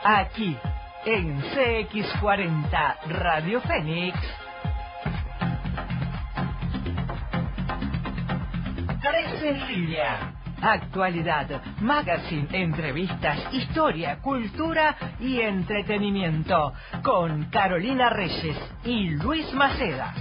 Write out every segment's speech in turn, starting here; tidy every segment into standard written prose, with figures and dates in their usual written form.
aquí en CX40 Radio Fénix. Tres en línea. Actualidad, magazine, entrevistas, historia, cultura y entretenimiento. Con Carolina Reyes y Luis Maceda.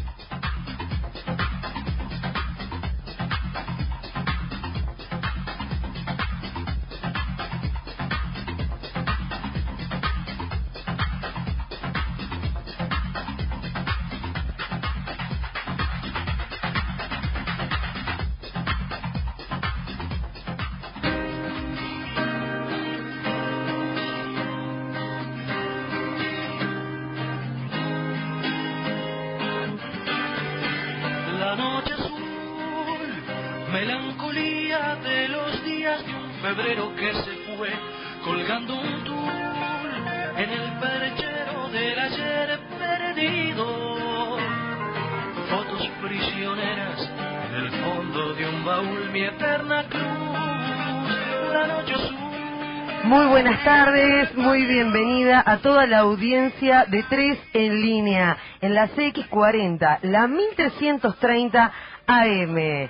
Muy buenas tardes, muy bienvenida a toda la audiencia de 3 en línea, en la CX40, la 1330 AM.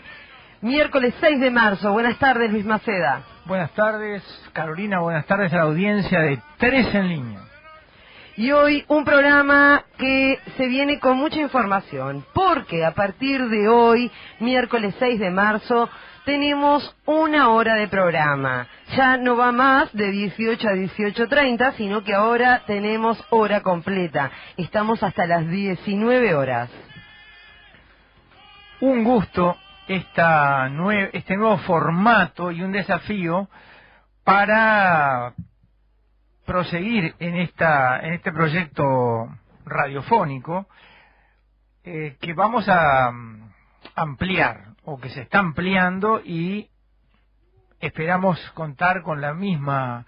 Miércoles 6 de marzo, buenas tardes Luis Maceda. Buenas tardes Carolina, buenas tardes a la audiencia de 3 en línea. Y hoy un programa que se viene con mucha información, porque a partir de hoy, miércoles 6 de marzo, tenemos una hora de programa. Ya no va más de 18 a 18:30, sino que ahora tenemos hora completa. Estamos hasta las 19 horas. Un gusto este nuevo formato y un desafío para proseguir en este proyecto radiofónico que vamos a ampliar, o que se está ampliando, y esperamos contar con la misma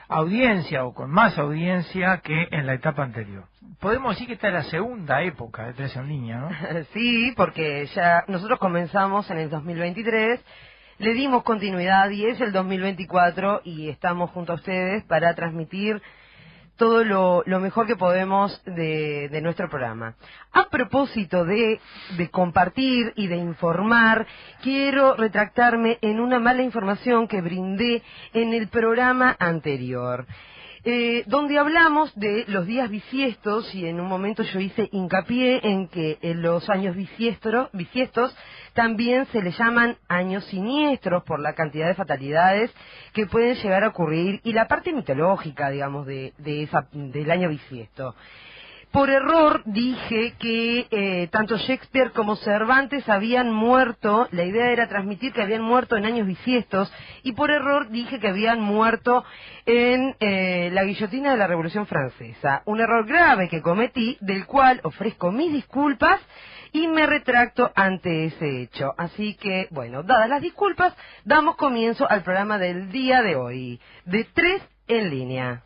audiencia o con más audiencia que en la etapa anterior. Podemos decir que esta es la segunda época de 3 en línea, ¿no? Sí, porque ya nosotros comenzamos en el 2023, le dimos continuidad y es el 2024 y estamos junto a ustedes para transmitir todo lo mejor que podemos de nuestro programa. A propósito de compartir y de informar, quiero retractarme en una mala información que brindé en el programa anterior, donde hablamos de los días bisiestos, y en un momento yo hice hincapié en que en los años bisiestos también se le llaman años siniestros por la cantidad de fatalidades que pueden llegar a ocurrir y la parte mitológica, digamos, del año bisiesto. Por error dije que tanto Shakespeare como Cervantes habían muerto, la idea era transmitir que habían muerto en años bisiestos, y por error dije que habían muerto en la guillotina de la Revolución Francesa. Un error grave que cometí, del cual ofrezco mis disculpas y me retracto ante ese hecho. Así que, bueno, dadas las disculpas, damos comienzo al programa del día de hoy, de 3 en línea.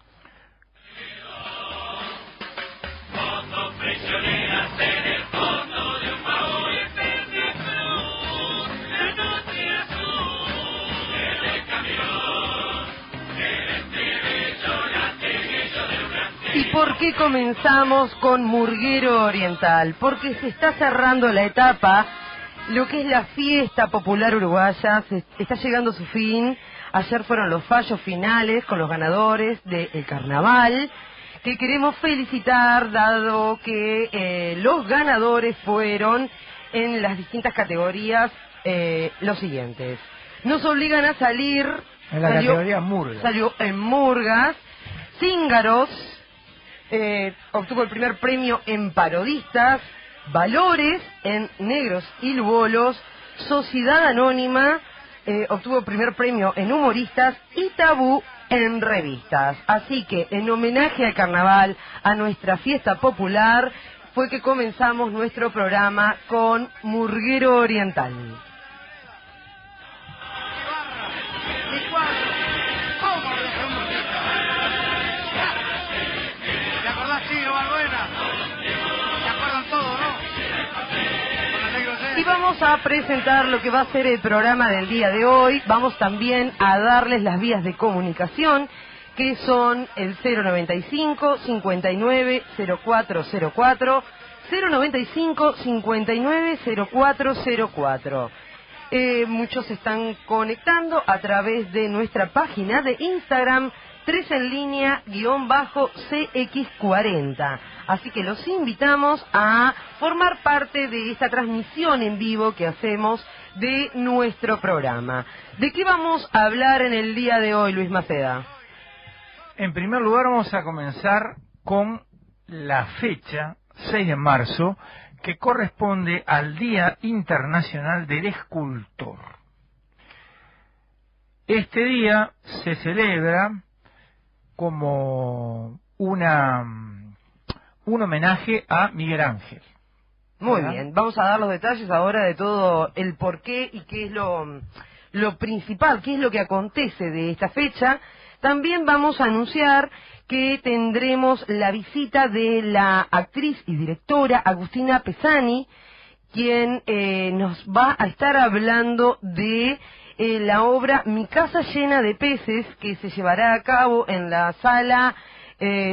¿Y por qué comenzamos con Murguero Oriental? Porque se está cerrando la etapa, lo que es la fiesta popular uruguaya, está llegando a su fin. Ayer fueron los fallos finales con los ganadores del carnaval, que queremos felicitar, dado que los ganadores fueron en las distintas categorías los siguientes. Nos obligan a salir. En la categoría Murgas. Salió en Murgas. Cíngaros obtuvo el primer premio en parodistas. Valores en Negros y Lugolos. Sociedad Anónima obtuvo el primer premio en humoristas. Y Tabú en revistas. Así que en homenaje al carnaval, a nuestra fiesta popular, fue que comenzamos nuestro programa con Murguero Oriental. ¿Te acordás, Chino Balbuena? ¿Se acuerdan todo, no? Y vamos a presentar lo que va a ser el programa del día de hoy. Vamos también a darles las vías de comunicación, que son el 095 59 0404, 095 59 0404. Muchos se están conectando a través de nuestra página de Instagram, 3 en línea _CX40. Así que los invitamos a formar parte de esta transmisión en vivo que hacemos de nuestro programa. ¿De qué vamos a hablar en el día de hoy, Luis Maceda? En primer lugar vamos a comenzar con la fecha 6 de marzo, que corresponde al Día Internacional del Escultor. Este día se celebra como un homenaje a Miguel Ángel. Muy bien, vamos a dar los detalles ahora de todo el porqué y qué es lo principal, qué es lo que acontece de esta fecha. También vamos a anunciar que tendremos la visita de la actriz y directora Agustina Pesani, quien nos va a estar hablando de la obra Mi casa llena de peces, que se llevará a cabo en la sala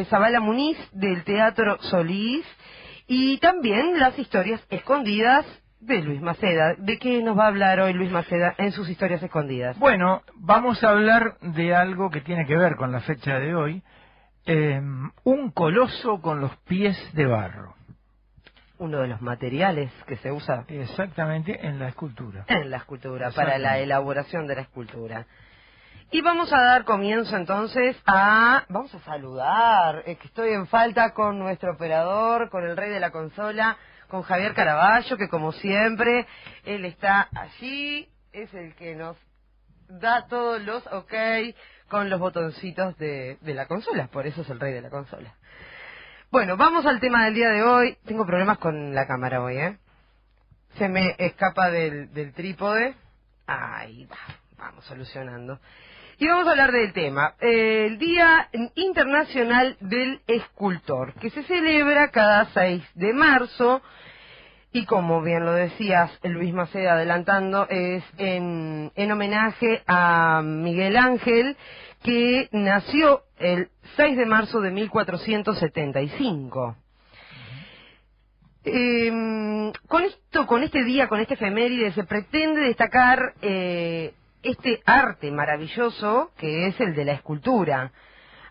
Zabala Muniz del Teatro Solís, y también las historias escondidas de Luis Maceda. ¿De qué nos va a hablar hoy Luis Maceda en sus historias escondidas? Bueno, vamos a hablar de algo que tiene que ver con la fecha de hoy, un coloso con los pies de barro. Uno de los materiales que se usa Exactamente, en la escultura. En la escultura, para la elaboración de la escultura. Y vamos a dar comienzo entonces vamos a saludar, que estoy en falta con nuestro operador, con el rey de la consola, con Javier Caraballo, que como siempre, él está allí, es el que nos da todos los ok con los botoncitos de la consola, por eso es el rey de la consola. Bueno, vamos al tema del día de hoy. Tengo problemas con la cámara hoy, se me escapa del trípode. Ahí va, vamos solucionando. Y vamos a hablar del tema, el Día Internacional del Escultor, que se celebra cada 6 de marzo, y como bien lo decías, Luis Maceda adelantando, es en homenaje a Miguel Ángel, que nació el 6 de marzo de 1475. Con este día, con este efeméride, se pretende destacar este arte maravilloso que es el de la escultura.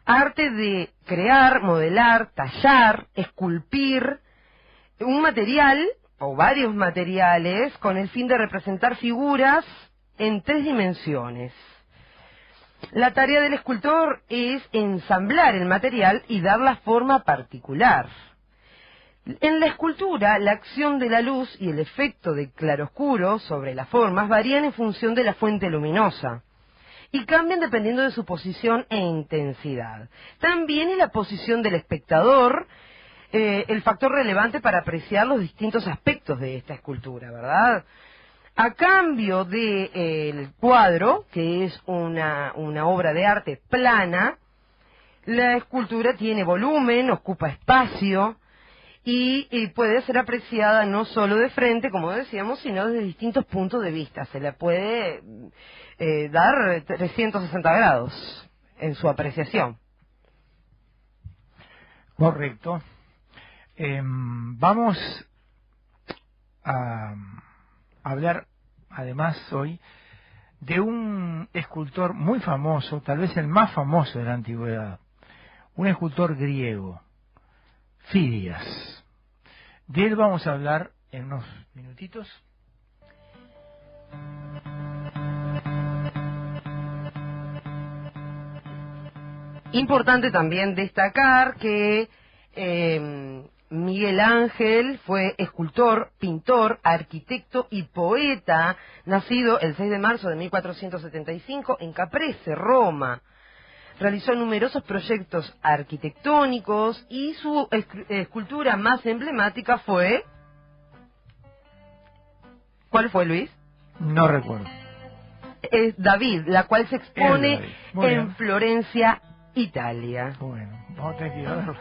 Arte de crear, modelar, tallar, esculpir un material o varios materiales con el fin de representar figuras en 3 dimensiones. La tarea del escultor es ensamblar el material y dar la forma particular. En la escultura, la acción de la luz y el efecto de claroscuro sobre las formas varían en función de la fuente luminosa y cambian dependiendo de su posición e intensidad. También es la posición del espectador el factor relevante para apreciar los distintos aspectos de esta escultura, ¿verdad? A cambio del cuadro, que es una obra de arte plana, la escultura tiene volumen, ocupa espacio, y puede ser apreciada no solo de frente, como decíamos, sino desde distintos puntos de vista. Se le puede dar 360 grados en su apreciación. Correcto. Vamos a hablar además hoy de un escultor muy famoso, tal vez el más famoso de la antigüedad, un escultor griego, Fidias. De él vamos a hablar en unos minutitos. Importante también destacar que Miguel Ángel fue escultor, pintor, arquitecto y poeta, nacido el 6 de marzo de 1475 en Caprese, Roma. Realizó numerosos proyectos arquitectónicos y su escultura más emblemática fue... ¿Cuál fue, Luis? No recuerdo. Es David, la cual se expone en bien. Florencia, Italia. Bueno, vamos a tener que ir a verlo.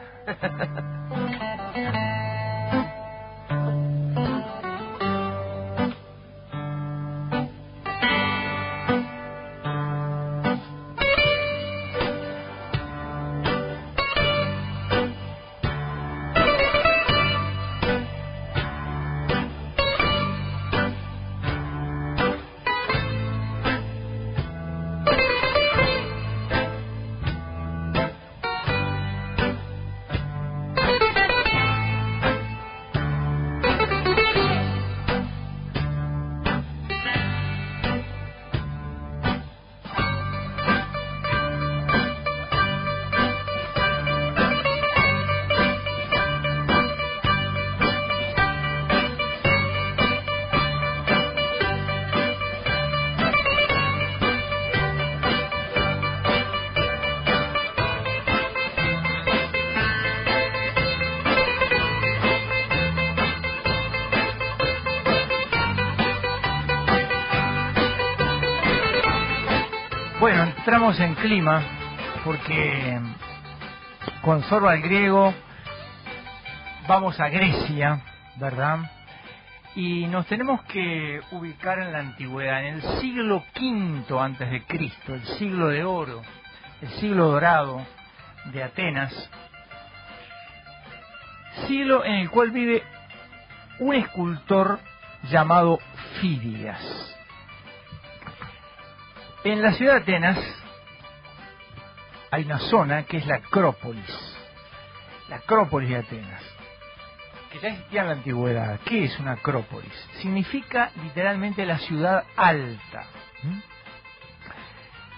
entramos en clima porque con Sorba al griego vamos a Grecia, ¿verdad? Y nos tenemos que ubicar en la antigüedad, en el siglo V antes de Cristo, el siglo de oro, el siglo dorado de Atenas, siglo en el cual vive un escultor llamado Fidias. En la ciudad de Atenas hay una zona que es la Acrópolis de Atenas, que ya existía en la antigüedad. ¿Qué es una acrópolis? Significa literalmente la ciudad alta.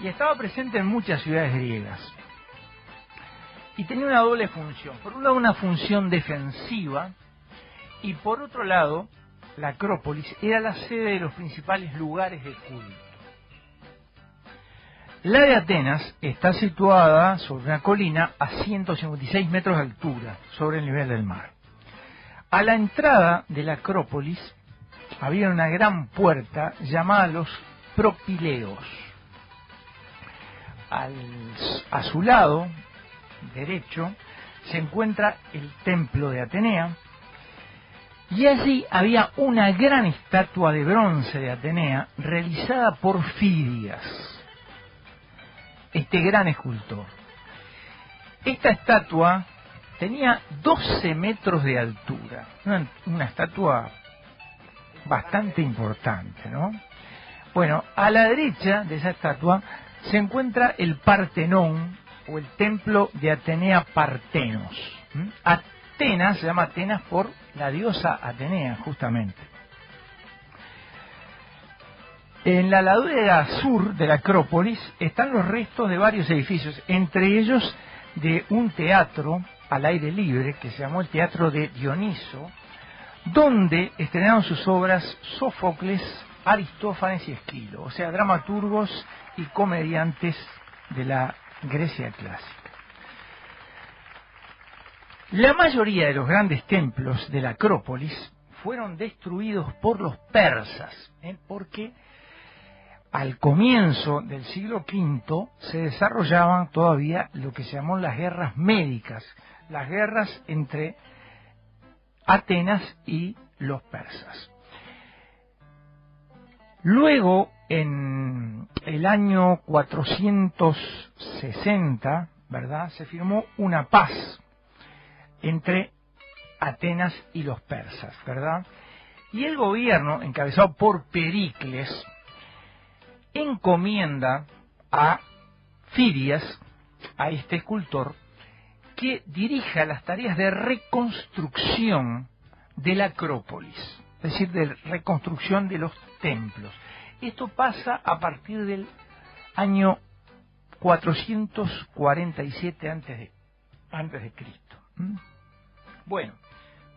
Y estaba presente en muchas ciudades griegas. Y tenía una doble función. Por un lado, una función defensiva, y por otro lado, la Acrópolis era la sede de los principales lugares de culto. La de Atenas está situada sobre una colina a 156 metros de altura, sobre el nivel del mar. A la entrada de la Acrópolis había una gran puerta llamada los Propileos. A su lado derecho se encuentra el templo de Atenea, y allí había una gran estatua de bronce de Atenea realizada por Fidias, este gran escultor. Esta estatua tenía 12 metros de altura, una estatua bastante importante, ¿no? Bueno, a la derecha de esa estatua se encuentra el Partenón, o el templo de Atenea Partenos. Atenas se llama Atenas por la diosa Atenea, justamente. En la ladera sur de la Acrópolis están los restos de varios edificios, entre ellos de un teatro al aire libre que se llamó el Teatro de Dioniso, donde estrenaron sus obras Sófocles, Aristófanes y Esquilo, o sea, dramaturgos y comediantes de la Grecia clásica. La mayoría de los grandes templos de la Acrópolis fueron destruidos por los persas, porque al comienzo del siglo V se desarrollaban todavía lo que se llamó las guerras médicas, las guerras entre Atenas y los persas. Luego, en el año 460, ¿verdad?, se firmó una paz entre Atenas y los persas, ¿verdad? Y el gobierno, encabezado por Pericles, encomienda a Fidias, a este escultor, que dirija las tareas de reconstrucción de la Acrópolis, es decir, de reconstrucción de los templos. Esto pasa a partir del año 447 antes de Cristo. Bueno,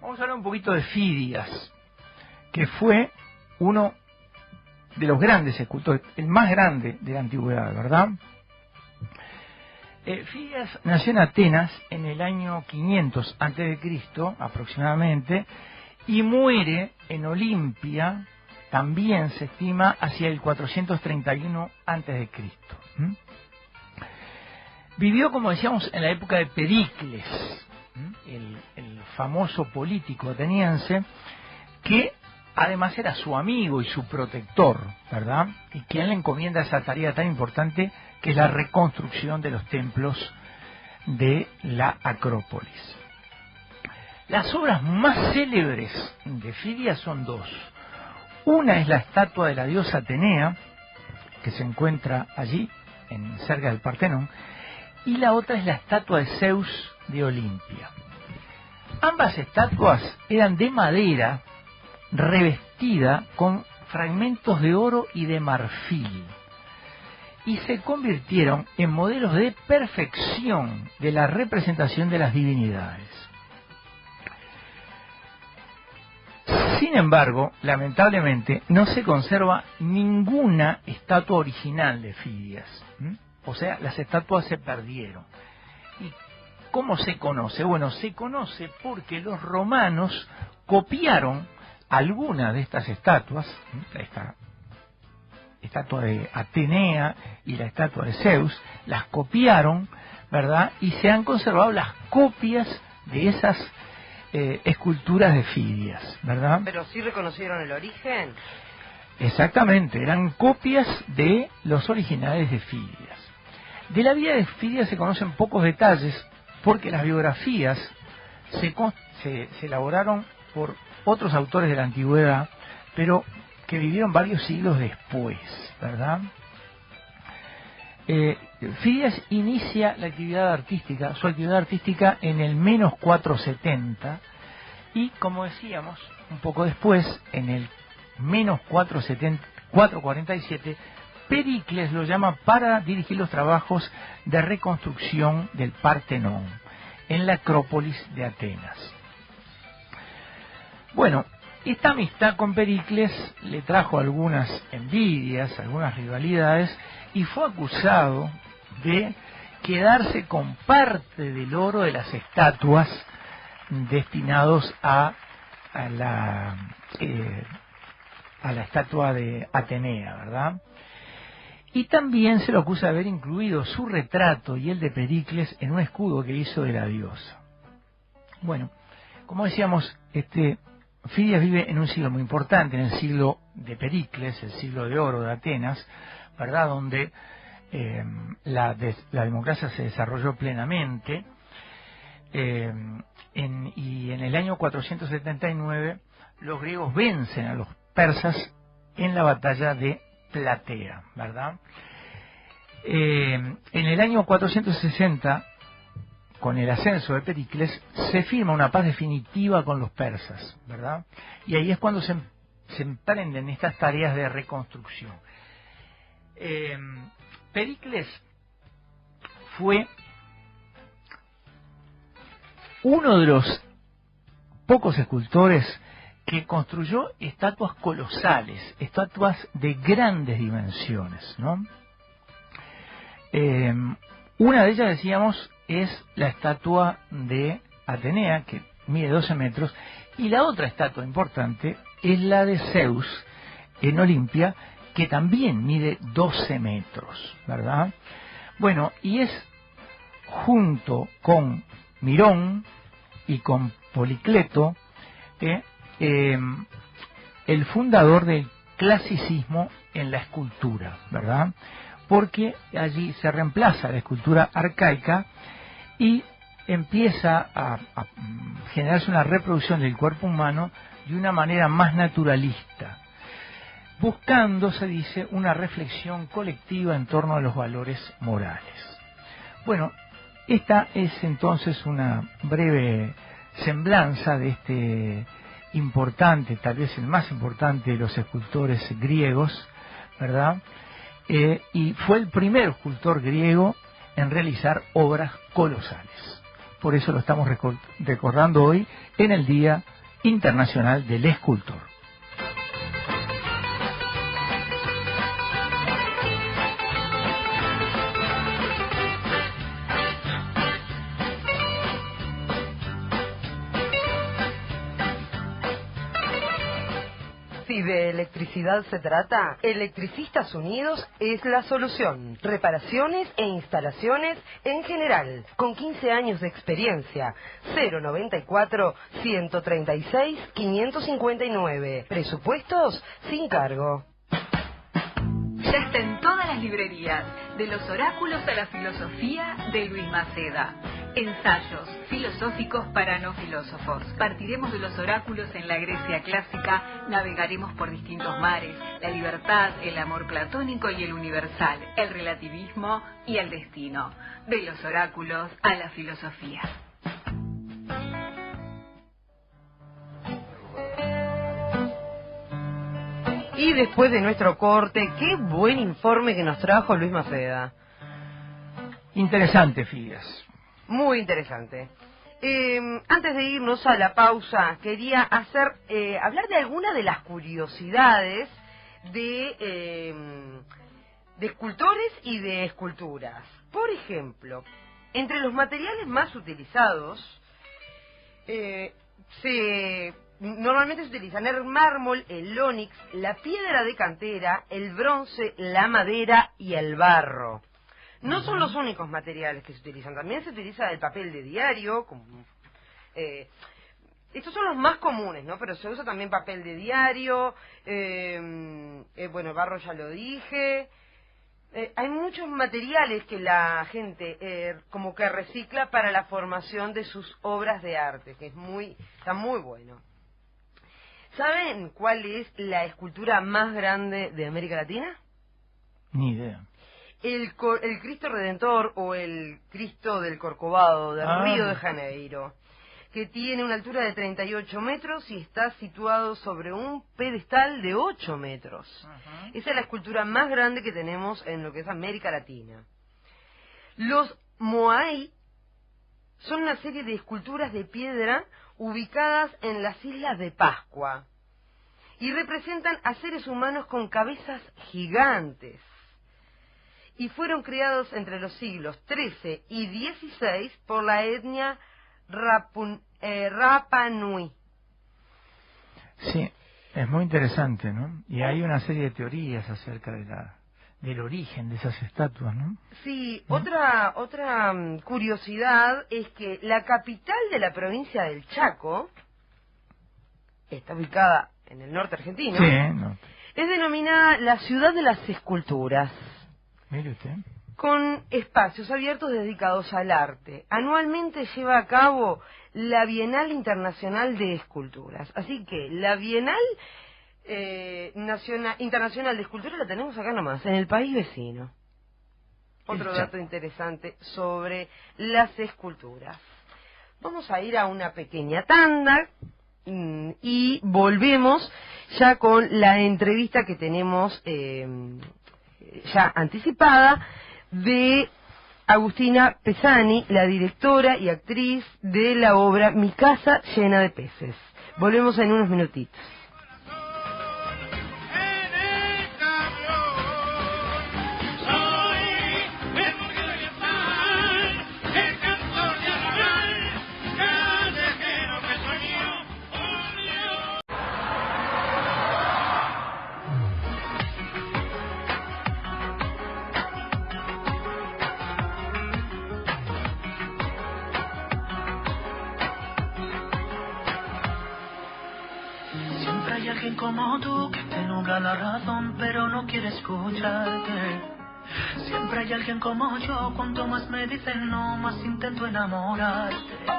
vamos a hablar un poquito de Fidias, que fue uno de los grandes escultores, el más grande de la antigüedad, ¿verdad? Fidias nació en Atenas en el año 500 a.C. aproximadamente, y muere en Olimpia, también se estima, hacia el 431 a.C. Vivió, como decíamos, en la época de Pericles, el famoso político ateniense, que además era su amigo y su protector, ¿verdad? Y quien le encomienda esa tarea tan importante que es la reconstrucción de los templos de la Acrópolis. Las obras más célebres de Fidias son dos. Una es la estatua de la diosa Atenea, que se encuentra allí, cerca del Partenón, y la otra es la estatua de Zeus de Olimpia. Ambas estatuas eran de madera revestida con fragmentos de oro y de marfil, y se convirtieron en modelos de perfección de la representación de las divinidades. Sin embargo, lamentablemente, no se conserva ninguna estatua original de Fidias. O sea, las estatuas se perdieron. ¿Y cómo se conoce? Bueno, se conoce porque los romanos copiaron algunas de estas estatuas, esta estatua de Atenea y la estatua de Zeus, las copiaron, ¿verdad? Y se han conservado las copias de esas esculturas de Fidias, ¿verdad? Pero sí reconocieron el origen. Exactamente, eran copias de los originales de Fidias. De la vida de Fidias se conocen pocos detalles porque las biografías se elaboraron por otros autores de la antigüedad, pero que vivieron varios siglos después, ¿verdad? Fidias inicia la actividad artística, su actividad artística en el menos 470, y como decíamos, un poco después, en el menos 447, Pericles lo llama para dirigir los trabajos de reconstrucción del Partenón en la Acrópolis de Atenas. Bueno, esta amistad con Pericles le trajo algunas envidias, algunas rivalidades, y fue acusado de quedarse con parte del oro de las estatuas destinados a la estatua de Atenea, ¿verdad? Y también se lo acusa de haber incluido su retrato y el de Pericles en un escudo que hizo de la diosa. Bueno, como decíamos, Fidias vive en un siglo muy importante, en el siglo de Pericles, el siglo de oro de Atenas, ¿verdad? Donde la democracia se desarrolló plenamente, y en el año 479 los griegos vencen a los persas en la batalla de Platea, ¿verdad? En el año 460, con el ascenso de Pericles, se firma una paz definitiva con los persas, ¿verdad? Y ahí es cuando se emprenden estas tareas de reconstrucción. Pericles fue uno de los pocos escultores que construyó estatuas colosales, estatuas de grandes dimensiones, ¿no? Una de ellas, decíamos, es la estatua de Atenea, que mide 12 metros, y la otra estatua importante es la de Zeus en Olimpia, que también mide 12 metros, ¿verdad? Bueno, y es junto con Mirón y con Policleto, el fundador del clasicismo en la escultura, ¿verdad? Porque allí se reemplaza la escultura arcaica y empieza a generarse una reproducción del cuerpo humano de una manera más naturalista, buscando, se dice, una reflexión colectiva en torno a los valores morales. Bueno, esta es entonces una breve semblanza de este importante, tal vez el más importante de los escultores griegos, ¿verdad? Y fue el primer escultor griego en realizar obras colosales. Por eso lo estamos recordando hoy en el Día Internacional del Escultor. Si de electricidad se trata, Electricistas Unidos es la solución. Reparaciones e instalaciones en general, con 15 años de experiencia. 094-136-559. Presupuestos sin cargo. Ya está en todas las librerías, de los oráculos a la filosofía de Luis Maceda. Ensayos filosóficos para no filósofos. Partiremos de los oráculos en la Grecia clásica, navegaremos por distintos mares, la libertad, el amor platónico y el universal, el relativismo y el destino. De los oráculos a la filosofía. Y después de nuestro corte, qué buen informe que nos trajo Luis Maceda. Interesante, Fidias. Muy interesante. Antes de irnos a la pausa, quería hablar de algunas de las curiosidades de escultores y de esculturas. Por ejemplo, entre los materiales más utilizados se normalmente se utilizan el mármol, el ónix, la piedra de cantera, el bronce, la madera y el barro. No son los únicos materiales que se utilizan, también se utiliza el papel de diario, estos son los más comunes, ¿no? Pero se usa también papel de diario, bueno, barro ya lo dije. Hay muchos materiales que la gente como que recicla para la formación de sus obras de arte, que está muy bueno. ¿Saben cuál es la escultura más grande de América Latina? Ni idea. El Cristo Redentor o el Cristo del Corcovado de Río de Janeiro, que tiene una altura de 38 metros y está situado sobre un pedestal de 8 metros. Esa es la escultura más grande que tenemos en lo que es América Latina. Los Moai son una serie de esculturas de piedra ubicadas en las Islas de Pascua y representan a seres humanos con cabezas gigantes. Y fueron creados entre los siglos XIII y XVI por la etnia Rapa Nui. Sí, es muy interesante, ¿no? Y hay una serie de teorías acerca del origen de esas estatuas, ¿no? Sí, otra curiosidad es que la capital de la provincia del Chaco está ubicada en el norte argentino. Sí, no. Es denominada la ciudad de las esculturas. Mire usted. Con espacios abiertos dedicados al arte. Anualmente lleva a cabo la Bienal Internacional de Esculturas. Así que la Bienal Internacional de Esculturas la tenemos acá nomás, en el país vecino. Otro dato interesante sobre las esculturas. Vamos a ir a una pequeña tanda y volvemos ya con la entrevista que tenemos ya anticipada de Agustina Pesani, la directora y actriz de la obra Mi casa llena de peces. Volvemos en unos minutitos. Como tú que te nubla la razón pero no quiere escucharte. Siempre hay alguien como yo, cuanto más me dicen no, más intento enamorarte. Tú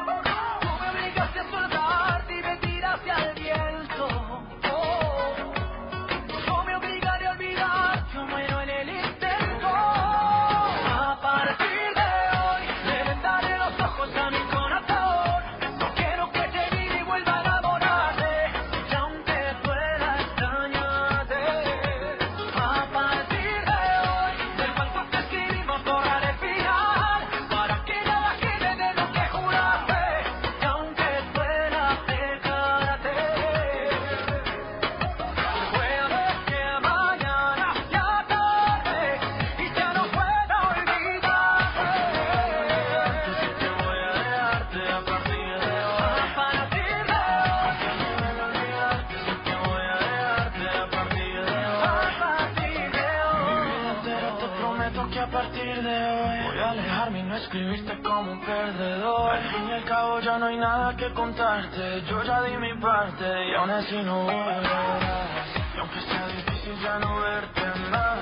me obligaste a soltarte y me tiraste al viento. Yo me obligaré a olvidar, yo muero en el intento. A partir de hoy le vendaré los ojos a mi corazón. No quiero que te mire y vuelva a enamorarte. Y aunque escribiste como un perdedor. Al fin y al cabo ya no hay nada que contarte. Yo ya di mi parte y aún así no volverás. Y aunque sea difícil ya no verte más,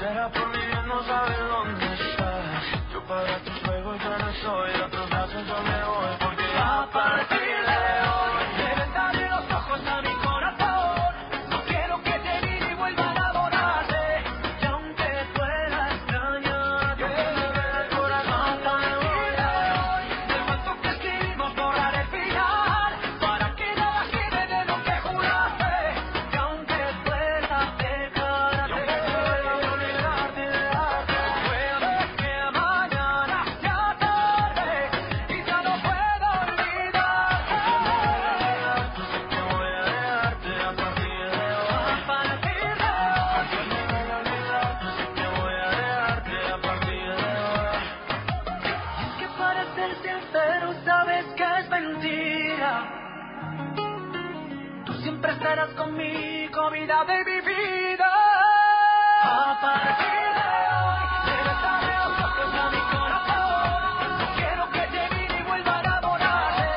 será por mi bien no saber dónde estás. Yo para tus juegos ya no soy, de otros brazos yo me voy. Porque a partir de hoy le vendaré los ojos a mi corazón. No quiero que te mire y vuelva a enamorarte. Y aunque pueda extrañarte, fueras conmigo, vida de mi vida. A partir de hoy, regresaré los ojos a mi corazón. No quiero que te mire y vuelva a enamorarte.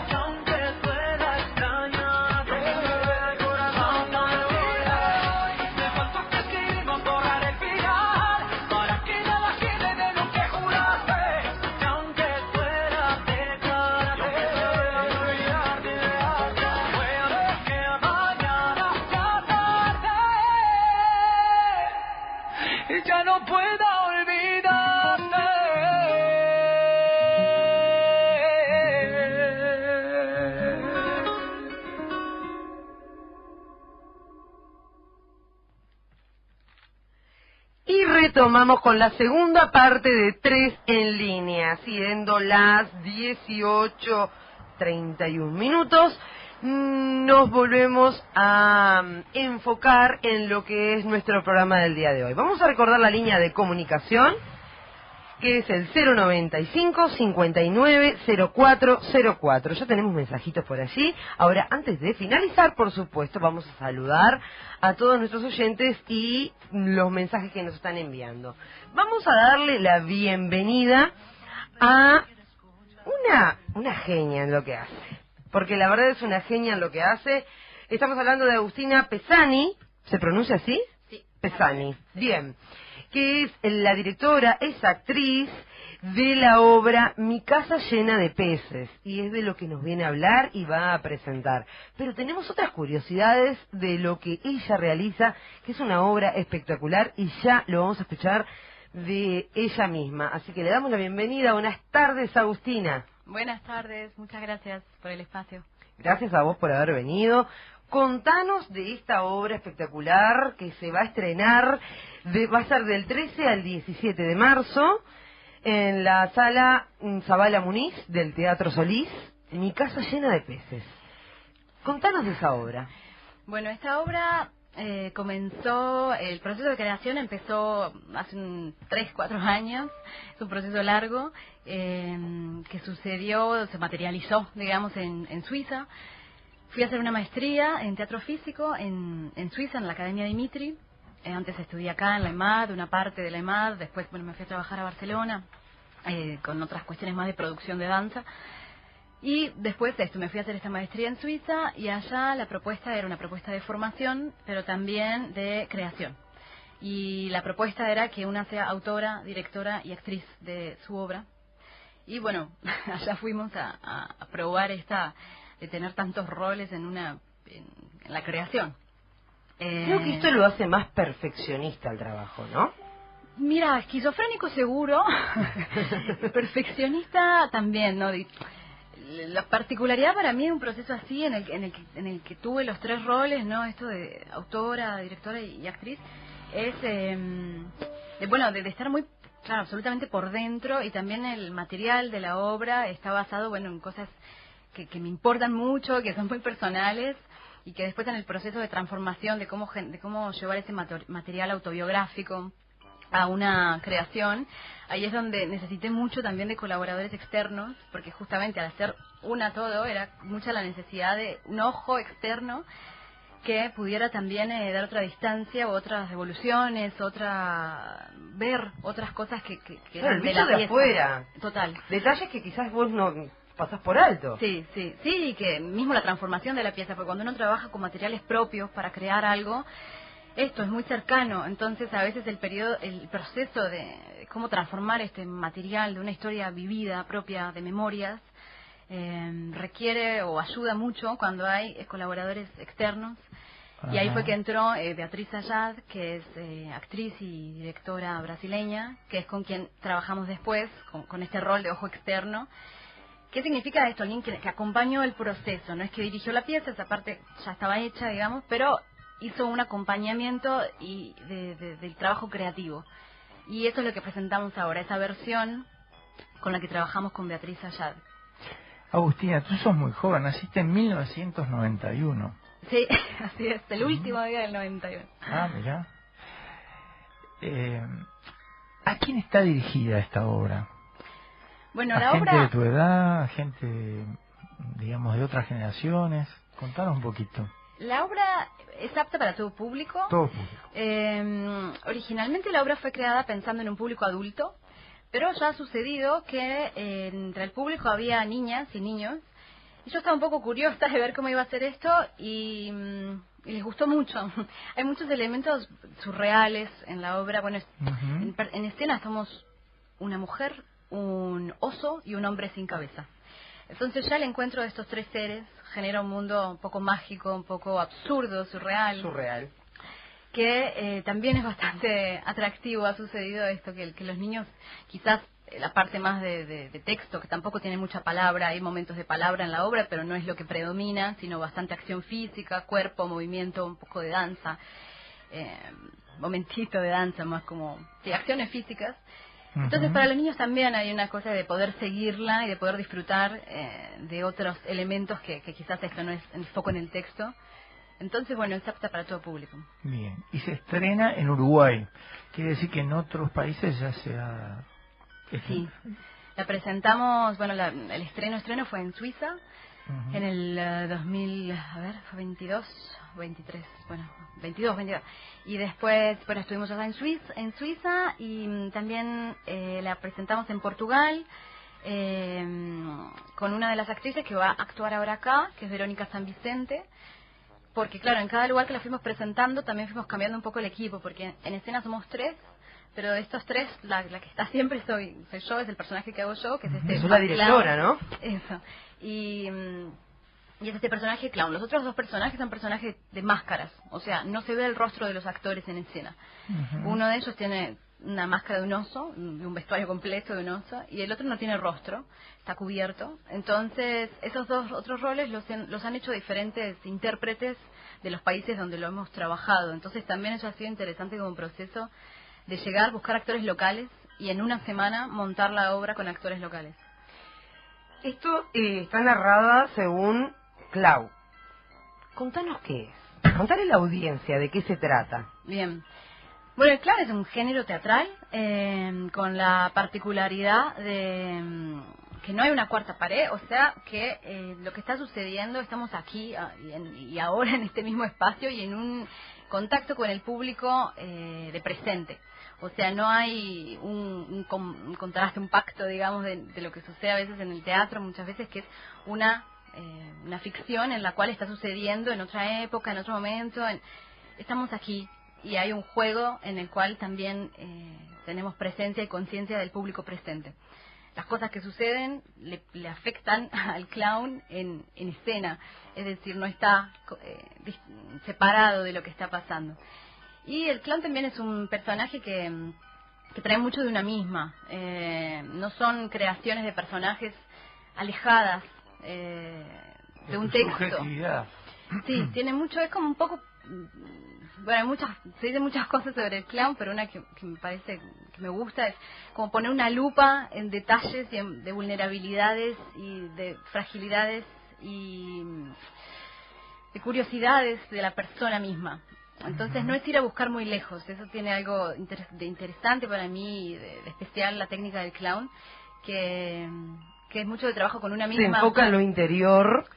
Y aunque pueda extrañarte, corazón no me olvides. Me falta que escribimos borrar el final, para que nada quede de lo que juraste. Y aunque fuera pecarte, olvidarte y dejarte, puede que mañana sea tarde y ya no pueda olvidarte. Y retomamos con la segunda parte de 3 en línea, siendo las 18:31. Nos volvemos a enfocar en lo que es nuestro programa del día de hoy. Vamos a recordar la línea de comunicación, que es el 095-590404. Ya tenemos mensajitos por allí. Ahora, antes de finalizar, por supuesto, vamos a saludar a todos nuestros oyentes y los mensajes que nos están enviando. Vamos a darle la bienvenida a una genia en lo que hace, porque la verdad es una genia en lo que hace. Estamos hablando de Agustina Pesani. ¿Se pronuncia así? Sí. Pesani. Bien. Que es la directora, es actriz de la obra Mi casa llena de peces, y es de lo que nos viene a hablar y va a presentar. Pero tenemos otras curiosidades de lo que ella realiza, que es una obra espectacular, y ya lo vamos a escuchar de ella misma. Así que le damos la bienvenida. Buenas tardes, Agustina. Buenas tardes, muchas gracias por el espacio. Gracias a vos por haber venido. Contanos de esta obra espectacular que se va a estrenar, va a ser del 13 al 17 de marzo, en la sala Zabala Muniz del Teatro Solís, Mi casa llena de peces. Contanos de esa obra. Bueno, esta obra comenzó, el proceso de creación empezó hace 3-4 años, es un proceso largo que sucedió, se materializó, digamos, en Suiza. Fui a hacer una maestría en teatro físico en Suiza, en la Academia Dimitri. Antes estudié acá en la EMAD, una parte de la EMAD. Después, bueno, me fui a trabajar a Barcelona con otras cuestiones más de producción de danza. Y después de esto me fui a hacer esta maestría en Suiza, y allá la propuesta era una propuesta de formación, pero también de creación. Y la propuesta era que una sea autora, directora y actriz de su obra. Y bueno, allá fuimos a probar de tener tantos roles en la creación. Creo que esto lo hace más perfeccionista el trabajo, ¿no? Mira, esquizofrénico seguro, perfeccionista también, ¿no? La particularidad para mí de un proceso así, en el que tuve los 3 roles, ¿no? Esto de autora, directora y actriz, es, de estar muy, claro, absolutamente por dentro, y también el material de la obra está basado, bueno, en cosas que me importan mucho, que son muy personales, y que después en el proceso de transformación de cómo llevar ese material autobiográfico a una creación, ahí es donde necesité mucho también de colaboradores externos, porque justamente al hacer todo era mucha la necesidad de un ojo externo que pudiera también dar otra distancia, o otras evoluciones, ver otras cosas que claro, el de bicho la de pieza. afuera. Total. Detalles que quizás vos no pasás por alto. Sí, y que mismo la transformación de la pieza, porque cuando uno trabaja con materiales propios para crear algo, esto es muy cercano. Entonces a veces el proceso de cómo transformar este material de una historia vivida, propia, de memorias, requiere o ayuda mucho cuando hay colaboradores externos. Ajá. Y ahí fue que entró Beatriz Ayad, que es actriz y directora brasileña, que es con quien trabajamos después, con este rol de ojo externo. ¿Qué significa esto, Lin? Que acompañó el proceso, no es que dirigió la pieza, esa parte ya estaba hecha, digamos, pero hizo un acompañamiento del trabajo creativo. Y eso es lo que presentamos ahora, esa versión con la que trabajamos con Beatriz Ayad. Agustina, tú sos muy joven, naciste en 1991. Sí, así es, el último día del 91. Ah, mirá. ¿A quién está dirigida esta obra? Bueno, ¿A la gente obra... de tu edad, a gente, digamos, de otras generaciones? Contanos un poquito. La obra es apta para todo público. Todo público. Originalmente la obra fue creada pensando en un público adulto, pero ya ha sucedido que entre el público había niñas y niños. Y yo estaba un poco curiosa de ver cómo iba a ser esto y les gustó mucho. Hay muchos elementos surreales en la obra. Bueno, en escena somos una mujer, un oso y un hombre sin cabeza. Entonces ya el encuentro de estos tres seres genera un mundo un poco mágico, un poco absurdo, surreal. Que también es bastante atractivo. Ha sucedido esto, que los niños quizás la parte más de texto, que tampoco tiene mucha palabra, hay momentos de palabra en la obra, pero no es lo que predomina, sino bastante acción física, cuerpo, movimiento, un poco de danza, momentito de danza, más como acciones físicas. Entonces para los niños también hay una cosa de poder seguirla y de poder disfrutar de otros elementos que quizás esto no es el foco en el texto. Entonces, bueno, es apta para todo público. Bien, y se estrena en Uruguay. Quiere decir que en otros países ya se ha... Sí, la presentamos, bueno, el estreno fue en Suiza, en el 2000, a ver, fue 22, 23, bueno, 22. Y después, bueno, estuvimos allá en Suiza y también la presentamos en Portugal con una de las actrices que va a actuar ahora acá, que es Verónica San Vicente. Porque, claro, en cada lugar que la fuimos presentando también fuimos cambiando un poco el equipo, porque en escena somos tres, pero de estos tres, la que está siempre soy yo, es el personaje que hago yo, que es este... Es la directora, ¿no? Eso. Y es este personaje clown. Los otros dos personajes son personajes de máscaras, o sea, no se ve el rostro de los actores en escena. Uno de ellos tiene una máscara de un oso, un vestuario completo de un oso, y el otro no tiene rostro, está cubierto. Entonces, esos dos otros roles los han hecho diferentes intérpretes de los países donde lo hemos trabajado. Entonces, también eso ha sido interesante como proceso de llegar, buscar actores locales y en una semana montar la obra con actores locales. Esto está narrada según Clau. Contanos qué es. Contale a la audiencia de qué se trata. Bien. Bueno, el clown es un género teatral con la particularidad de que no hay una cuarta pared, o sea que lo que está sucediendo, estamos aquí y ahora en este mismo espacio y en un contacto con el público de presente. O sea, no hay un contraste, un pacto, digamos, de lo que sucede a veces en el teatro, muchas veces, que es una ficción en la cual está sucediendo en otra época, en otro momento. Estamos aquí y hay un juego en el cual también tenemos presencia y conciencia del público presente. Las cosas que suceden le afectan al clown en escena, es decir, no está separado de lo que está pasando. Y el clown también es un personaje que trae mucho de una misma. No son creaciones de personajes alejadas de un texto. Subjetividad. Sí, tiene mucho, es como un poco... Bueno, se dicen muchas cosas sobre el clown, pero una que me parece que me gusta es como poner una lupa en detalles de vulnerabilidades y de fragilidades y de curiosidades de la persona misma. Entonces no es ir a buscar muy lejos, eso tiene algo de interesante para mí, de especial la técnica del clown, que es mucho de trabajo con una misma. Se enfoca en lo interior.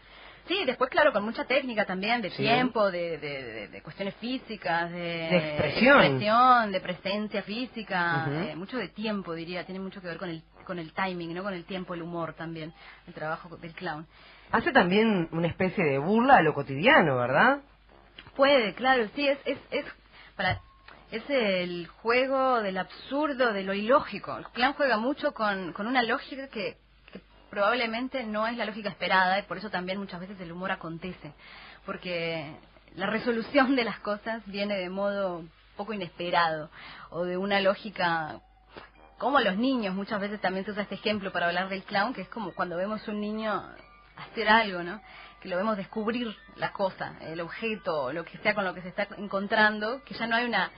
Sí, después claro, con mucha técnica también, de tiempo, de cuestiones físicas, de expresión, de presencia física, mucho de tiempo diría, tiene mucho que ver con el timing, ¿no? Con el tiempo, el humor también, el trabajo del clown. Hace también una especie de burla a lo cotidiano, ¿verdad? Puede, claro, sí, es el juego del absurdo, de lo ilógico. El clown juega mucho con una lógica que probablemente no es la lógica esperada y por eso también muchas veces el humor acontece, porque la resolución de las cosas viene de modo poco inesperado o de una lógica como los niños. Muchas veces también se usa este ejemplo para hablar del clown, que es como cuando vemos un niño hacer algo, ¿no? Que lo vemos descubrir la cosa, el objeto, lo que sea con lo que se está encontrando, que ya no hay una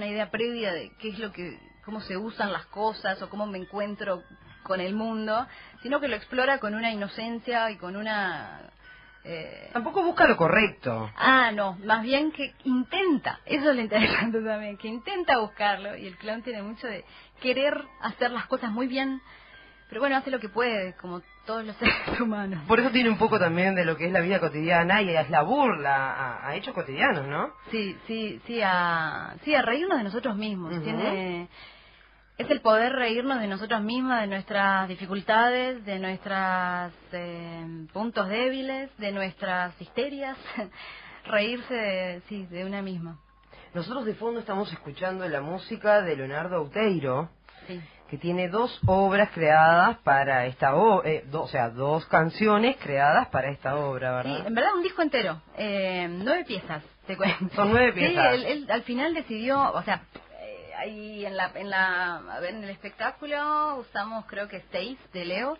idea previa de qué es cómo se usan las cosas o cómo me encuentro con el mundo, sino que lo explora con una inocencia y con una... Tampoco busca lo correcto. No, más bien que intenta, eso es lo interesante también, que intenta buscarlo, y el clown tiene mucho de querer hacer las cosas muy bien, Pero bueno, hace lo que puede, como todos los seres humanos. Por eso tiene un poco también de lo que es la vida cotidiana y es la burla a hechos cotidianos, ¿no? Sí, a reírnos de nosotros mismos. Es el poder reírnos de nosotros mismos, de nuestras dificultades, de nuestros puntos débiles, de nuestras histerias. Reírse de una misma. Nosotros de fondo estamos escuchando la música de Leonardo Outeiro, Sí. que tiene 2 obras creadas para esta obra, o sea, 2 canciones creadas para esta obra, ¿verdad? Sí, en verdad un disco entero, 9 piezas, te cuento. Son 9 piezas. Sí, él al final decidió, o sea, ahí en el espectáculo usamos creo que 6 de Leo,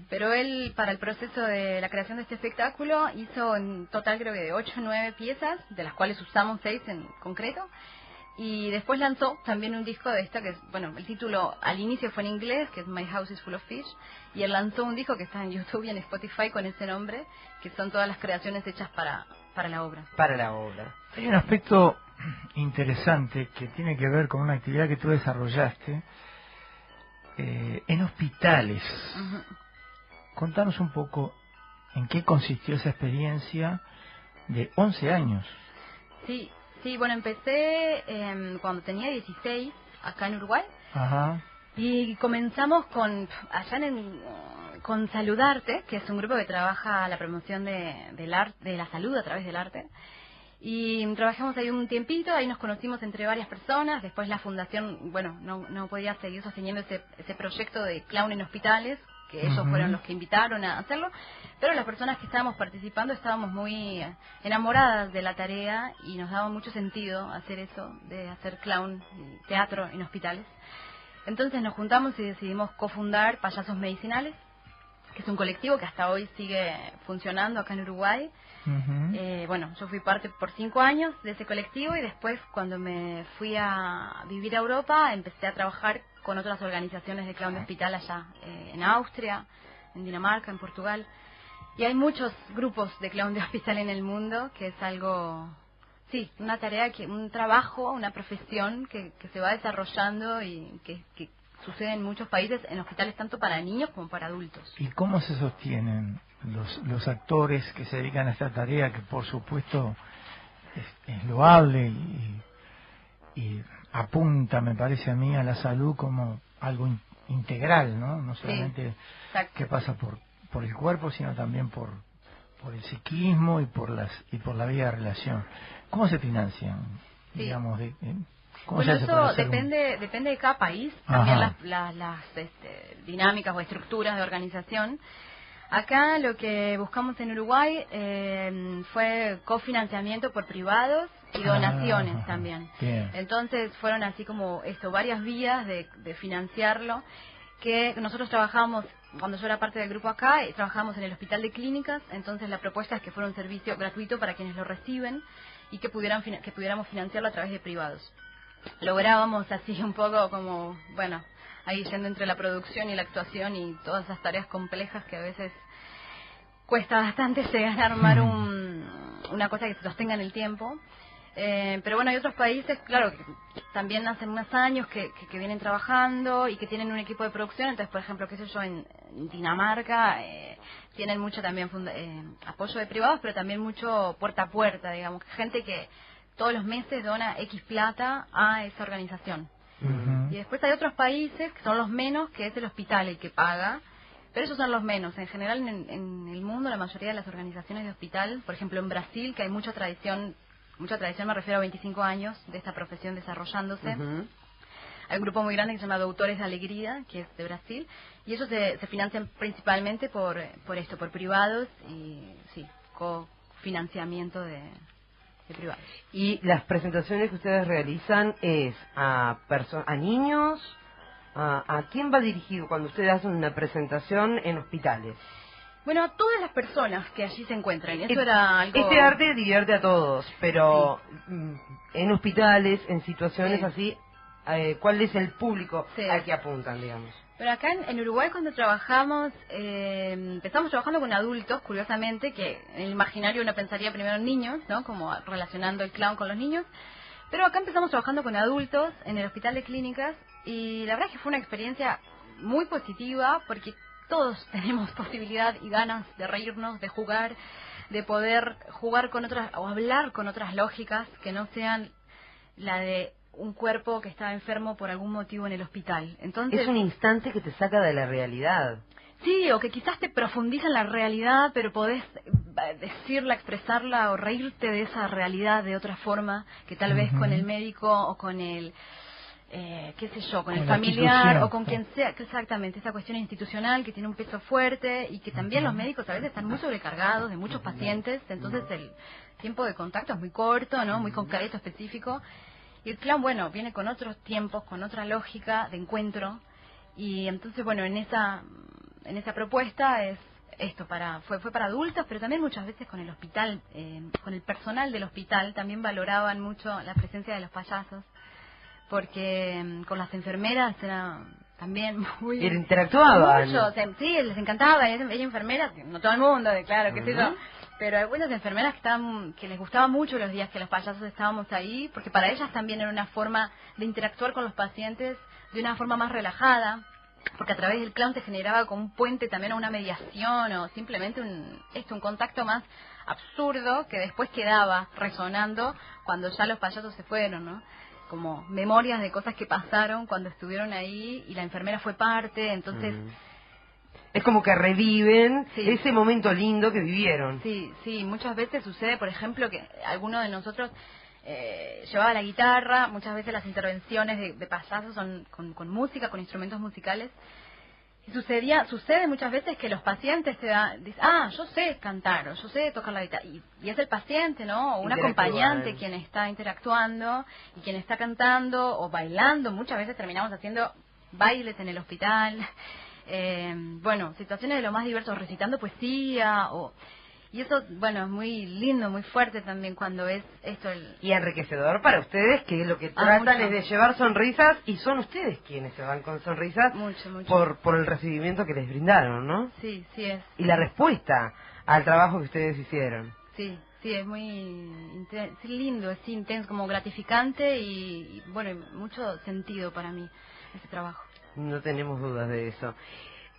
pero él para el proceso de la creación de este espectáculo hizo en total creo que de 8 o 9 piezas, de las cuales usamos 6 en concreto. Y después lanzó también un disco de esta que es, bueno, el título al inicio fue en inglés, que es My House is Full of Fish, y él lanzó un disco que está en YouTube y en Spotify con ese nombre, que son todas las creaciones hechas para la obra. Para la obra. Hay un aspecto interesante que tiene que ver con una actividad que tú desarrollaste en hospitales. Contanos un poco en qué consistió esa experiencia de 11 años. Sí, bueno, empecé cuando tenía 16, acá en Uruguay. Ajá. Y comenzamos con Saludarte, que es un grupo que trabaja la promoción de la salud a través del arte. Y trabajamos ahí un tiempito, ahí nos conocimos entre varias personas. Después la fundación, bueno, no podía seguir sosteniendo ese proyecto de clown en hospitales, que ellos fueron los que invitaron a hacerlo, pero las personas que estábamos participando estábamos muy enamoradas de la tarea y nos daba mucho sentido hacer eso, de hacer clown y teatro en hospitales. Entonces nos juntamos y decidimos cofundar Payasos Medicinales, que es un colectivo que hasta hoy sigue funcionando acá en Uruguay. Bueno, yo fui parte por 5 años de ese colectivo y después cuando me fui a vivir a Europa empecé a trabajar con otras organizaciones de clown de hospital allá en Austria, en Dinamarca, en Portugal. Y hay muchos grupos de clown de hospital en el mundo, que es algo, sí, una tarea, un trabajo, una profesión que se va desarrollando y que sucede en muchos países, en hospitales tanto para niños como para adultos. ¿Y cómo se sostienen los actores que se dedican a esta tarea, que por supuesto es loable y apunta, me parece a mí, a la salud como algo integral, ¿no? No solamente que pasa por el cuerpo, sino también por el psiquismo y por la vida de relación. ¿Cómo se financian? Sí. Digamos, bueno, eso depende de cada país, también las dinámicas o estructuras de organización. Acá lo que buscamos en Uruguay fue cofinanciamiento por privados y donaciones también. Bien. Entonces fueron así como varias vías de financiarlo, que nosotros trabajamos, cuando yo era parte del grupo acá, trabajamos en el Hospital de Clínicas, entonces la propuesta es que fuera un servicio gratuito para quienes lo reciben y que pudiéramos financiarlo a través de privados. Lográbamos así un poco como, bueno, ahí yendo entre la producción y la actuación y todas esas tareas complejas que a veces cuesta bastante llegar a armar una cosa que se sostenga en el tiempo. Pero bueno, hay otros países, claro, que también hace unos años que vienen trabajando y que tienen un equipo de producción. Entonces, por ejemplo, qué sé yo, en Dinamarca tienen mucho también apoyo de privados, pero también mucho puerta a puerta, digamos, gente que todos los meses dona X plata a esa organización. Y después hay otros países que son los menos, que es el hospital el que paga, pero esos son los menos. En general en el mundo la mayoría de las organizaciones de hospital, por ejemplo en Brasil, que hay mucha tradición, me refiero a 25 años de esta profesión desarrollándose. Hay un grupo muy grande que se llama Doutores de Alegría, que es de Brasil, y ellos se financian principalmente por privados y sí, cofinanciamiento de privados. Y las presentaciones que ustedes realizan es a niños, ¿a quién va dirigido cuando ustedes hacen una presentación en hospitales? Bueno, a todas las personas que allí se encuentran. Eso era algo... Este arte divierte a todos, pero en hospitales, en situaciones así, ¿cuál es el público al que apuntan, digamos? Pero acá en Uruguay cuando trabajamos, empezamos trabajando con adultos, curiosamente, que en el imaginario uno pensaría primero en niños, ¿no? Como relacionando el clown con los niños. Pero acá empezamos trabajando con adultos en el Hospital de Clínicas y la verdad es que fue una experiencia muy positiva, porque todos tenemos posibilidad y ganas de reírnos, de jugar, de poder jugar con otras o hablar con otras lógicas que no sean la de un cuerpo que está enfermo por algún motivo en el hospital. Entonces, es un instante que te saca de la realidad. sí, o que quizás te profundiza en la realidad, pero podés decirla, expresarla o reírte de esa realidad de otra forma, que tal vez con el médico o con el, qué sé yo, con el familiar o con quien sea, exactamente, esa cuestión institucional que tiene un peso fuerte y que también los médicos a veces están muy sobrecargados de muchos pacientes, entonces el tiempo de contacto es muy corto, ¿no? Muy concreto, específico. Y el clown, bueno, viene con otros tiempos, con otra lógica de encuentro. Y entonces, bueno, en esa propuesta es esto, fue para adultos, pero también muchas veces con el hospital, con el personal del hospital, también valoraban mucho la presencia de los payasos, porque con las enfermeras era también muy... interactuaban. Mucho, sí, les encantaba, ella enfermera, no todo el mundo, claro, qué sé yo, pero algunas enfermeras que les gustaba mucho los días que los payasos estábamos ahí, porque para ellas también era una forma de interactuar con los pacientes de una forma más relajada, porque a través del clown se generaba como un puente también a una mediación o simplemente un contacto más absurdo que después quedaba resonando cuando ya los payasos se fueron, ¿no? Como memorias de cosas que pasaron cuando estuvieron ahí y la enfermera fue parte, entonces... Es como que reviven ese momento lindo que vivieron. Sí, sí, muchas veces sucede, por ejemplo, que alguno de nosotros llevaba la guitarra, muchas veces las intervenciones de payasos son con música, con instrumentos musicales, y sucede muchas veces que los pacientes dicen, yo sé cantar, o yo sé tocar la guitarra, y es el paciente, ¿no? O un acompañante quien está interactuando, y quien está cantando, o bailando, muchas veces terminamos haciendo bailes en el hospital, bueno, situaciones de lo más diversos, recitando poesía, y eso, bueno, es muy lindo, muy fuerte también cuando es esto. Y enriquecedor para ustedes, que lo que tratan es de llevar sonrisas, y son ustedes quienes se van con sonrisas por el recibimiento que les brindaron, ¿no? Sí, sí es. Y la respuesta al trabajo que ustedes hicieron. Sí, sí, es muy lindo, es intenso, como gratificante y bueno, mucho sentido para mí ese trabajo. No tenemos dudas de eso.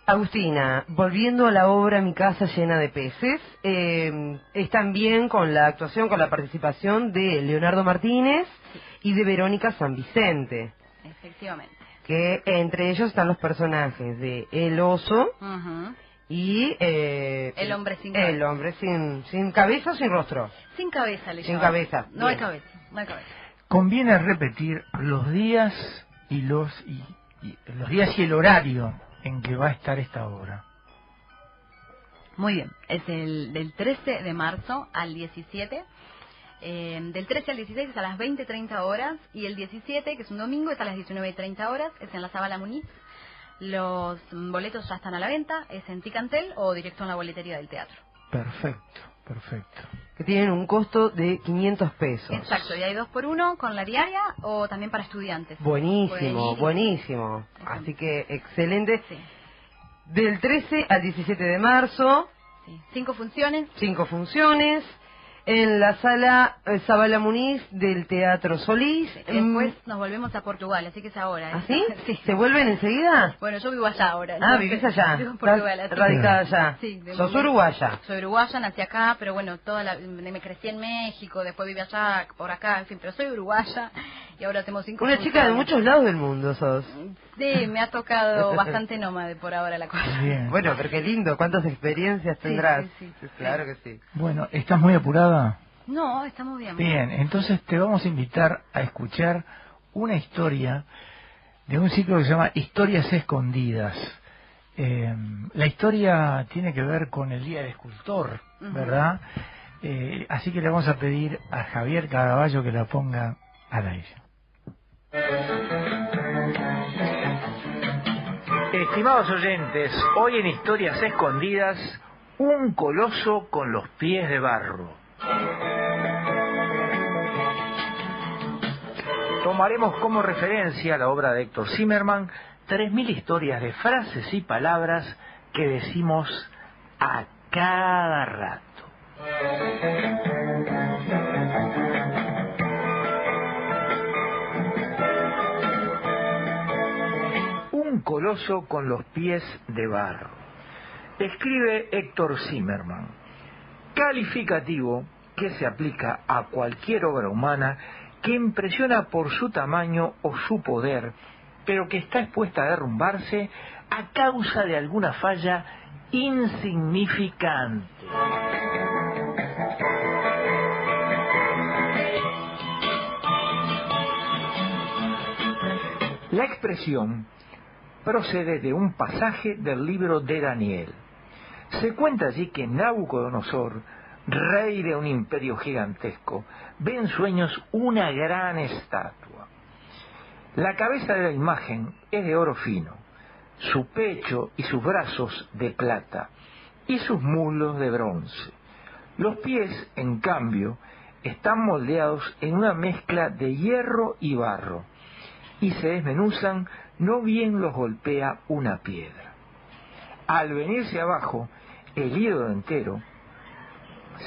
Agustina, volviendo a la obra Mi casa llena de peces, es también con la actuación, con la participación de Leonardo Martínez y de Verónica San Vicente. Efectivamente. Que entre ellos están los personajes de El Oso y... el hombre sin cabeza. El hombre sin cabeza o sin rostro. Sin cabeza, le Sin llaman. cabeza. No hay cabeza, no hay cabeza. Conviene repetir los días y los días y el horario en que va a estar esta obra. Muy bien, es del 13 de marzo al 17. Del 13 al 16 es a las 20:30 horas y el 17, que es un domingo, es a las 19:30 horas, es en la Sala Muniz. Los boletos ya están a la venta, es en Ticantel o directo en la boletería del teatro. Perfecto, perfecto. Que tienen un costo de 500 pesos. Exacto, y hay 2x1 con la diaria o también para estudiantes. Buenísimo, buenísimo. Así que excelente. Sí. Del 13 al 17 de marzo. Sí. 5 funciones. 5 funciones. En la sala Zabala Muniz del Teatro Solís. Después nos volvemos a Portugal, así que es ahora. ¿Ah, sí? Sí. ¿Se vuelven enseguida? Bueno, yo vivo allá ahora. ¿Vivís allá? Vivo en Portugal. ¿Estás radicada allá? Sí. ¿Sos uruguaya? Soy uruguaya, nací acá, pero bueno, me crecí en México, después viví allá, por acá, en fin, pero soy uruguaya y ahora tenemos 5 Una chica de muchos lados del mundo sos. Sí, me ha tocado bastante nómade por ahora la cosa. Bien. Bueno, pero qué lindo, ¿cuántas experiencias tendrás? Sí. Claro que sí. Bueno, ¿estás muy apurada? No, estamos bien. Bien, entonces te vamos a invitar a escuchar una historia de un ciclo que se llama Historias Escondidas. La historia tiene que ver con el Día del Escultor, ¿verdad? Así que le vamos a pedir a Javier Caraballo que la ponga al aire. Estimados oyentes, hoy en Historias Escondidas, un coloso con los pies de barro. Tomaremos como referencia la obra de Héctor Zimmerman, 3000 historias de frases y palabras que decimos a cada rato. Un coloso con los pies de barro. Escribe Héctor Zimmerman, calificativo que se aplica a cualquier obra humana que impresiona por su tamaño o su poder, pero que está expuesta a derrumbarse a causa de alguna falla insignificante. La expresión procede de un pasaje del libro de Daniel. Se cuenta allí que Nabucodonosor, rey de un imperio gigantesco, ve en sueños una gran estatua. La cabeza de la imagen es de oro fino, su pecho y sus brazos de plata, y sus muslos de bronce. Los pies, en cambio, están moldeados en una mezcla de hierro y barro, y se desmenuzan, no bien los golpea una piedra. Al venirse abajo, el ídolo entero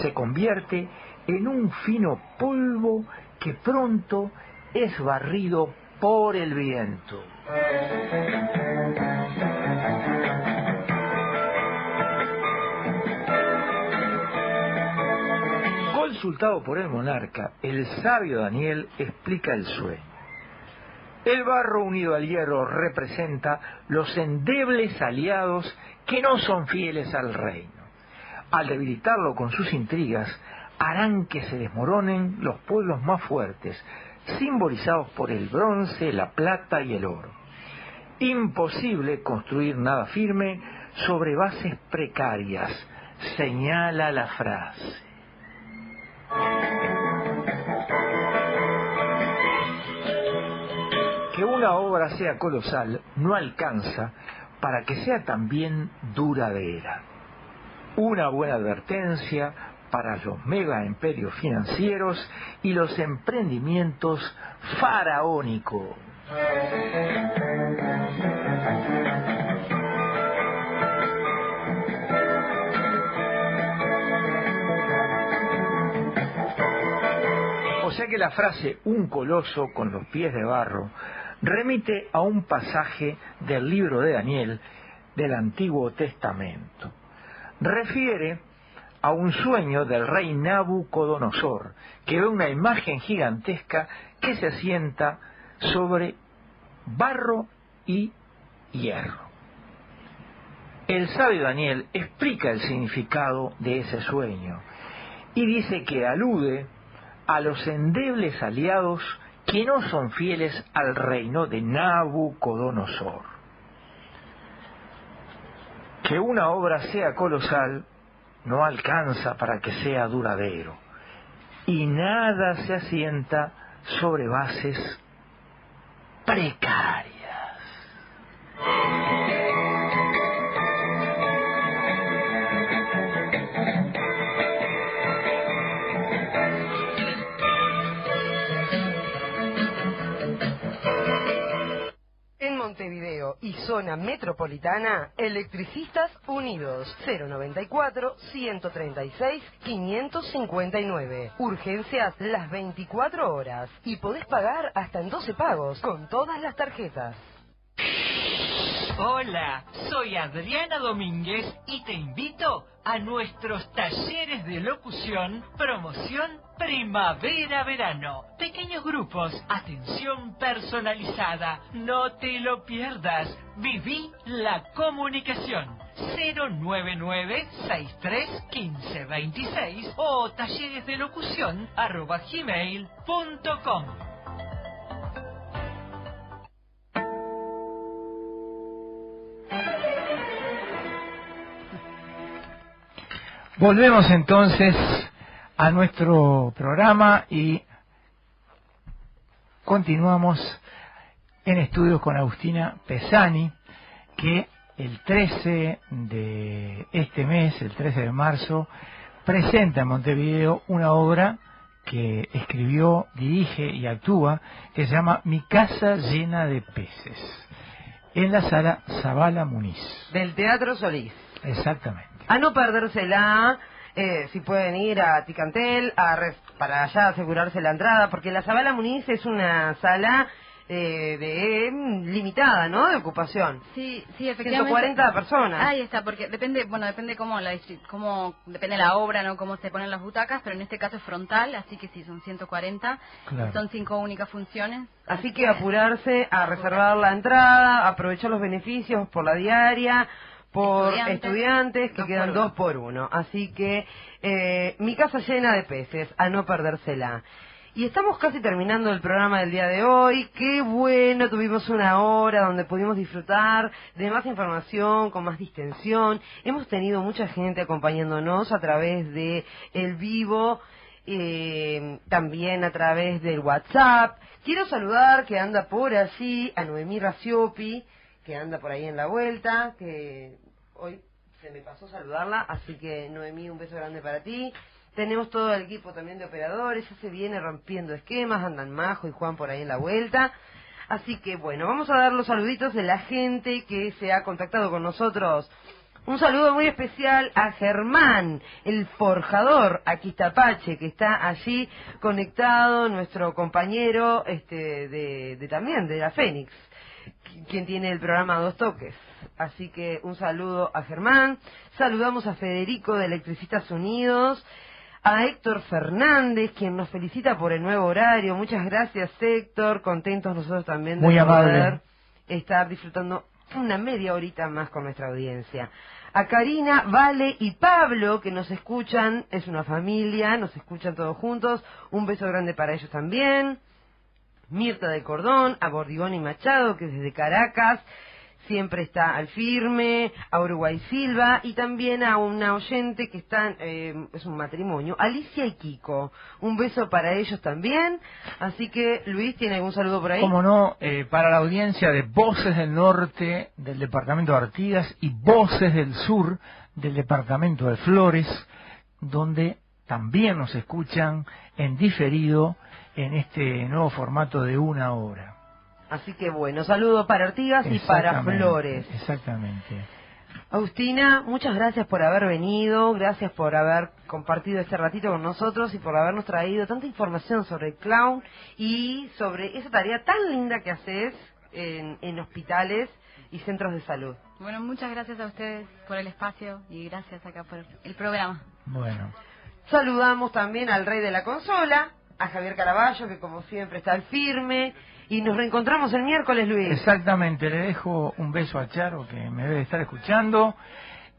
se convierte en un fino polvo que pronto es barrido por el viento. Consultado por el monarca, el sabio Daniel explica el sueño. El barro unido al hierro representa los endebles aliados que no son fieles al reino. Al debilitarlo con sus intrigas, harán que se desmoronen los pueblos más fuertes, simbolizados por el bronce, la plata y el oro. Imposible construir nada firme sobre bases precarias, señala la frase. Que una obra sea colosal no alcanza para que sea también duradera. Una buena advertencia para los mega imperios financieros y los emprendimientos faraónicos. O sea que la frase "un coloso con los pies de barro" remite a un pasaje del libro de Daniel del Antiguo Testamento. Refiere a un sueño del rey Nabucodonosor, que ve una imagen gigantesca que se asienta sobre barro y hierro. El sabio Daniel explica el significado de ese sueño y dice que alude a los endebles aliados que no son fieles al reino de Nabucodonosor. Que una obra sea colosal no alcanza para que sea duradero, y nada se asienta sobre bases precarias. Montevideo y zona metropolitana, Electricistas Unidos, 094-136-559. Urgencias las 24 horas y podés pagar hasta en 12 pagos con todas las tarjetas. Hola, soy Adriana Domínguez y te invito a nuestros talleres de locución, promoción primavera-verano. Pequeños grupos, atención personalizada. No te lo pierdas. Viví la comunicación. 099-631526 o talleresdelocución@gmail.com. Volvemos entonces a nuestro programa y continuamos en estudios con Agustina Pesani, que el 13 de este mes, el 13 de marzo, presenta en Montevideo una obra que escribió, dirige y actúa, que se llama Mi casa llena de peces, en la sala Zabala Muniz. Del Teatro Solís. Exactamente. A no perdérsela, si pueden ir a Ticantel para allá asegurarse la entrada, porque la Zabala Muniz es una sala limitada, ¿no? De ocupación. Sí, efectivamente. 140 personas. Ahí está, porque depende cómo depende la obra, ¿no? Cómo se ponen las butacas, pero en este caso es frontal, así que sí, son 140. Claro. Son 5 únicas funciones. Así que apurarse a reservar la entrada, aprovechar los beneficios por la diaria, por estudiantes que quedan 2 por 1. Así que mi casa llena de peces, a no perdérsela. Y estamos casi terminando el programa del día de hoy. Qué bueno, tuvimos una hora donde pudimos disfrutar de más información, con más distensión. Hemos tenido mucha gente acompañándonos a través de el vivo, también a través del WhatsApp. Quiero saludar, que anda por allí, a Noemí Raciopi, que anda por ahí en la vuelta, que hoy se me pasó saludarla, así que Noemí, un beso grande para ti. Tenemos todo el equipo también de operadores, ya se viene rompiendo esquemas, andan Majo y Juan por ahí en la vuelta. Así que bueno, vamos a dar los saluditos de la gente que se ha contactado con nosotros. Un saludo muy especial a Germán, el forjador Aquistapache, que está allí conectado, nuestro compañero también de la Fénix, quien tiene el programa Dos Toques. Así que un saludo a Germán. Saludamos a Federico de Electricistas Unidos, a Héctor Fernández, quien nos felicita por el nuevo horario. Muchas gracias, Héctor. Contentos nosotros también de poder estar disfrutando una media horita más con nuestra audiencia. A Karina, Vale y Pablo, que nos escuchan, es una familia, nos escuchan todos juntos. Un beso grande para ellos también. Mirta del Cordón, a Bordigón y Machado, que desde Caracas siempre está al firme, a Uruguay Silva, y también a una oyente que está, es un matrimonio, Alicia y Kiko. Un beso para ellos también. Así que, Luis, ¿tiene algún saludo por ahí? Como no, para la audiencia de Voces del Norte del departamento de Artigas y Voces del Sur del departamento de Flores, donde también nos escuchan en diferido en este nuevo formato de 1 hora. Así que bueno, saludos para Artigas y para Flores. Exactamente. Agustina, muchas gracias por haber venido, gracias por haber compartido este ratito con nosotros y por habernos traído tanta información sobre el clown y sobre esa tarea tan linda que haces en hospitales y centros de salud. Bueno, muchas gracias a ustedes por el espacio y gracias acá por el programa. Bueno. Saludamos también al rey de la consola, a Javier Caraballo, que como siempre está al firme. Y nos reencontramos el miércoles, Luis. Exactamente, le dejo un beso a Charo, que me debe estar escuchando.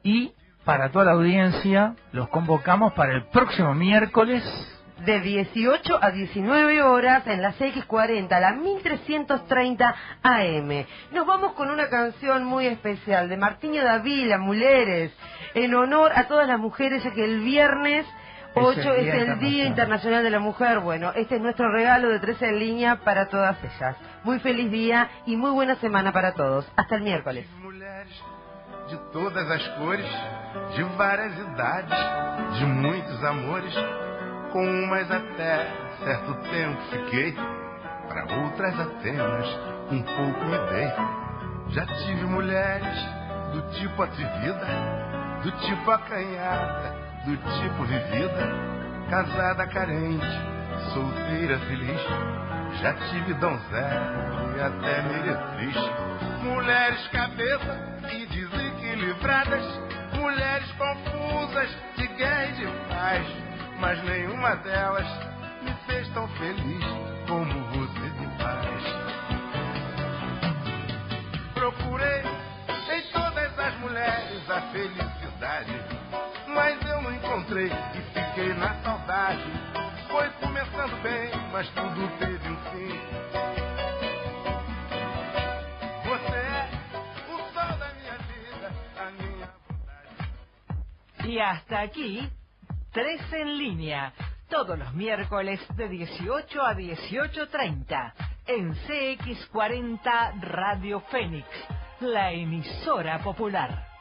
Y para toda la audiencia, los convocamos para el próximo miércoles. De 18 a 19 horas en la CX40, la 1330 AM. Nos vamos con una canción muy especial de Martiño Davila, Mujeres, en honor a todas las mujeres, ya que el viernes 8 es el Día Internacional de la Mujer. Bueno, este es nuestro regalo de 13 en línea para todas ellas. Muy feliz día y muy buena semana para todos. Hasta el miércoles. De todas as cores, de várias idades, de muitos amores, com umas até certo tempo fiquei, para outras apenas pouco me dei. Já tive mulheres do tipo atrevida, do tipo acanhada, do tipo vivida, casada carente, solteira feliz. Já tive donzela e até meretriz. Mulheres cabeça e desequilibradas, mulheres confusas de guerra e de paz, mas nenhuma delas me fez tão feliz como você me faz. Procurei em todas as mulheres a felicidade, mas eu não encontrei e fiquei na saudade. Foi começando bem, mas tudo teve um fim. Você é o sol da minha vida, a minha vontade. Y hasta aquí, 13 en línea, todos los miércoles de 18 a 18:30, en CX40 Radio Fénix, la emisora popular.